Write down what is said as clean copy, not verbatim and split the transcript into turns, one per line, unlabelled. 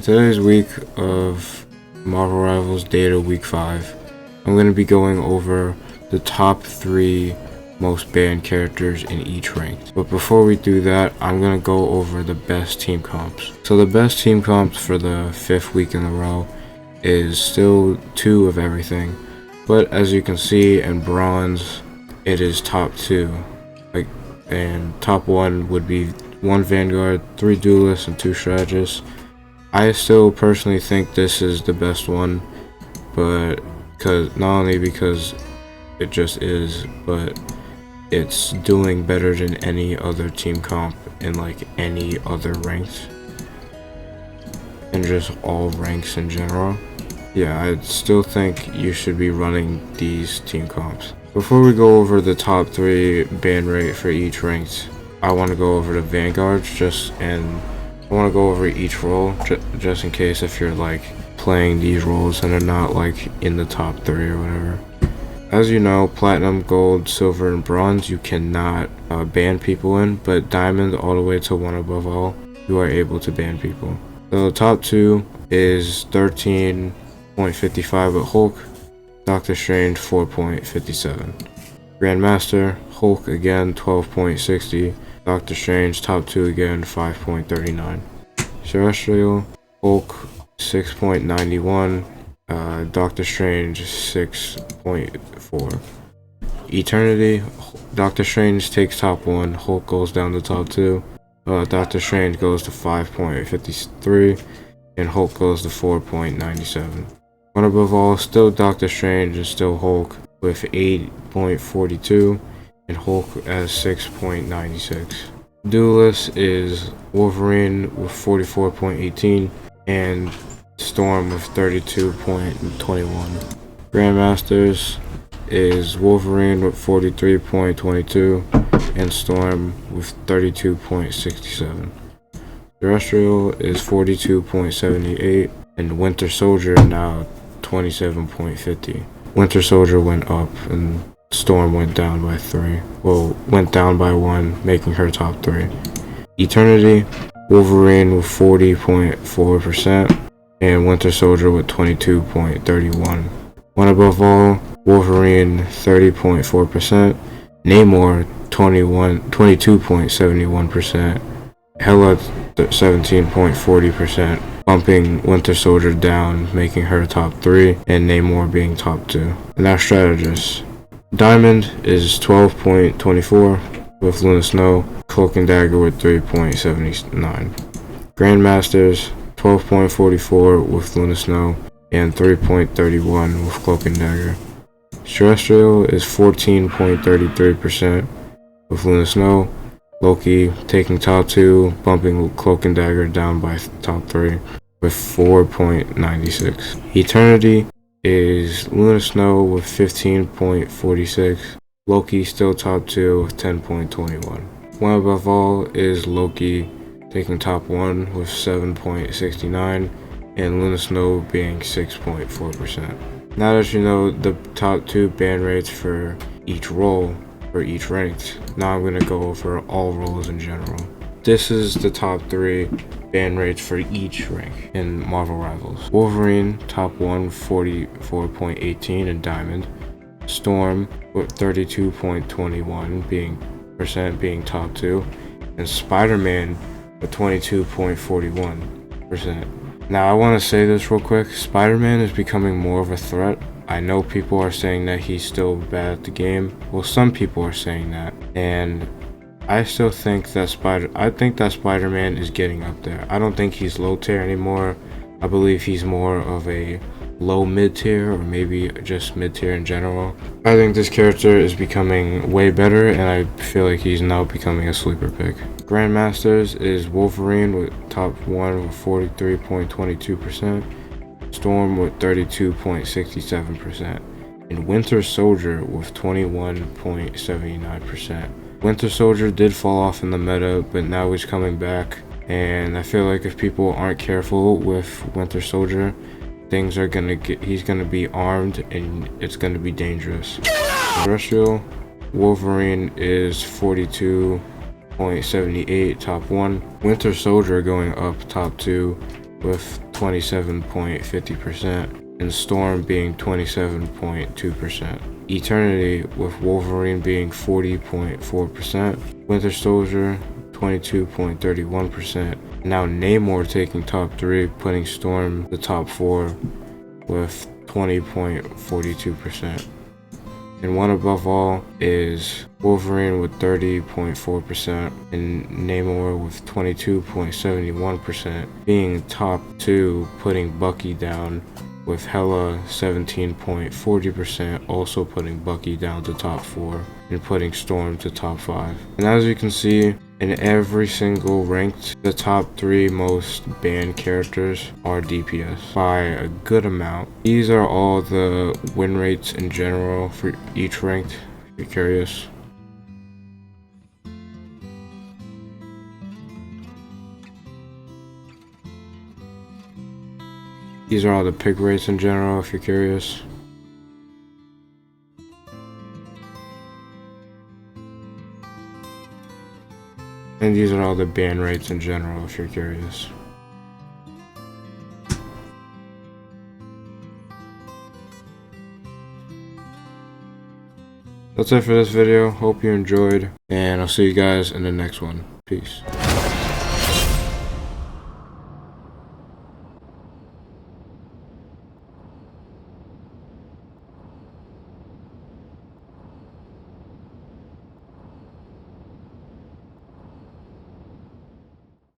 today's week of Marvel Rivals Data Week 5, I'm going to be going over the top 3 most banned characters in each rank. But before we do that, I'm going to go over the best team comps. So the best team comps for the 5th week in a row is still 2 of everything. But as you can see in bronze, it is top 2. And top 1 would be 1 Vanguard, 3 Duelists, and 2 Strategists. I still personally think this is the best one, but not only because it just is, but it's doing better than any other team comp in like any other ranks, and just all ranks in general. Yeah, I still think you should be running these team comps. Before we go over the top 3 ban rate for each ranked, I want to go over the Vanguards I want to go over each role just in case if you're like playing these roles and they're not like in the top 3 or whatever. As you know, platinum, gold, silver, and bronze you cannot ban people in, but diamond all the way to 1 above all, you are able to ban people. So the top 2 is 13.55 with Hulk, Doctor Strange 4.57. Grandmaster, Hulk again 12.60. Doctor Strange top 2 again 5.39. Celestial, Hulk 6.91. Doctor Strange 6.4. Eternity, Doctor Strange takes top 1. Hulk goes down to top 2. Doctor Strange goes to 5.53, and Hulk goes to 4.97. One above all, still Doctor Strange and still Hulk with 8.42. and Hulk as 6.96. Duelist is Wolverine with 44.18 and Storm with 32.21. Grandmasters is Wolverine with 43.22 and Storm with 32.67. Terrestrial is 42.78 and Winter Soldier now 27.50. Winter Soldier went up and Storm went down by 3. Well, went down by 1, making her top 3. Eternity, Wolverine with 40.4% and Winter Soldier with 22.31. One above all, Wolverine 30.4%, Namor 22.71%, Hela 17.40%, bumping Winter Soldier down, making her top 3, and Namor being top 2. Now strategists. Diamond is 12.24 with Luna Snow, Cloak and Dagger with 3.79. Grandmasters 12.44 with Luna Snow and 3.31 with Cloak and Dagger. Celestial is 14.33% with Luna Snow, Loki taking top 2, bumping Cloak and Dagger down by top 3 with 4.96. Eternity is Luna Snow with 15.46, Loki still top 2 with 10.21. One above all is Loki taking top 1 with 7.69 and Luna Snow being 6.4%. Now that you know the top 2 ban rates for each role, for each ranked, now I'm going to go over all roles in general. This is the top 3 ban rates for each rank in Marvel Rivals. Wolverine, top 1, 44.18 in Diamond. Storm with 32.21 being top 2. And Spider-Man with 22.41%. Now I want to say this real quick. Spider-Man is becoming more of a threat. I know people are saying that he's still bad at the game. Well, some people are saying that. And I still think that Spider-Man is getting up there. I don't think he's low tier anymore. I believe he's more of a low mid tier, or maybe just mid tier in general. I think this character is becoming way better, and I feel like he's now becoming a sleeper pick. Grandmasters is Wolverine with top 1 with 43.22%, Storm with 32.67%, and Winter Soldier with 21.79%. Winter Soldier did fall off in the meta, but now he's coming back, and I feel like if people aren't careful with Winter Soldier, he's gonna be armed and it's gonna be dangerous. Terrestrial, Wolverine is 42.78 top 1, Winter Soldier going up top 2 with 27.50%, and Storm being 27.2%. Eternity with Wolverine being 40.4%, Winter Soldier 22.31%. Now Namor taking top 3, putting Storm the top 4 with 20.42%. And one above all is Wolverine with 30.4% and Namor with 22.71%, being top 2, putting Bucky down with Hela 17.40%, also putting Bucky down to top 4 and putting Storm to top 5. And as you can see, in every single ranked, the top 3 most banned characters are DPS by a good amount. These are all the win rates in general for each ranked, if you're curious. These are all the pick rates in general, if you're curious. And these are all the ban rates in general, if you're curious. That's it for this video. Hope you enjoyed, and I'll see you guys in the next one. Peace.